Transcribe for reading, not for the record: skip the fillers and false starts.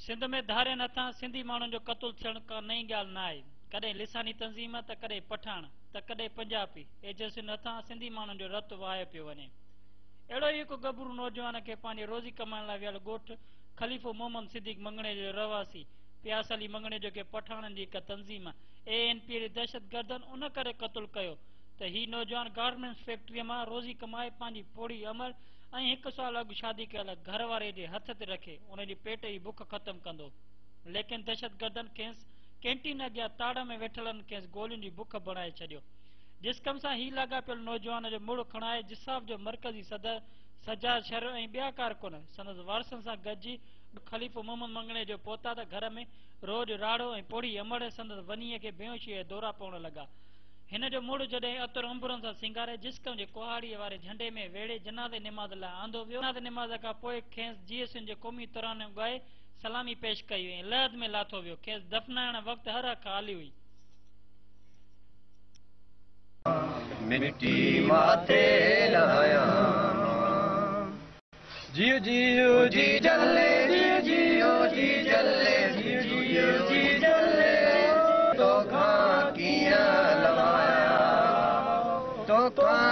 सिंध में धारियनि हथां सिंधी माण्हुनि जो क़तल थियण का नई ॻाल्हि न आहे। कॾहिं लिसानी तंज़ीम त कॾहिं पठाण त कॾहिं पंजाबी एजेंसियुनि हथां सिंधी माण्हुनि जो रतु वहायो पियो वञे। अहिड़ो ई हिकु गबरू नौजवान खे पंहिंजी रोज़ी कमाइण लाइ वियल ॻोठ ख़लीफ़ो मोहम्मद सिद्दीक़ मंगणे जो रहवासी प्यास अली मंगणे जो के पठाणनि जी हिकु तंज़ीम ANP जी दहशतगर्दनि उन करे क़तल कयो त ही नौजवान गारमेंट्स फैक्ट्रीअ मां रोज़ी कमाए पंहिंजी पोड़ी अमल ऐं 1 साल अॻु शादी कयल घर वारे जे हथ ते रखे उन जी पेट जी बुख ख़तमु कंदो। लेकिन दहशतगर्दनि खेसि कैंटीन अॻियां ताड़ में वेठलनि खेसि गोलियुनि जी बुख बणाए छॾियो। जिस्कम सां ही लाॻापियल नौजवान जो मुड़ खणाए जिसाफ जो मरकज़ी सदर सजाद शर ऐं ॿिया कारकुन संदसि वारसनि सां गॾिजी ख़लीफ़ो मोहम्मद मंगणे जो पहुता त घर में रोज़ राड़ो ऐं पोड़ी अमड़ संदसि वनीअ खे बेहोशीअ जा दौरा पवण लॻा। हिन जो मुड़ जॾहिं अतर अंबुरनि सां सिंगारे जिस्कम जे कुहाड़ीअ वारे झंडे में वेड़े जनाज़े निमाज़ लाइ आंदो वियो। जनाज़े निमाज़ खां पोइ खेसि GSN जो क़ौमी तरानो ॻाए सलामी पेश कई ऐं लहद में लाथो वियो। खेसि दफ़नाइण वक़्तु हर हक़ हाली हुई। मिट्टी माथे लाया जियो जियो जी जले जियो जियो जी जले जियो जियो जी जले तो खा किया लवाया तो खा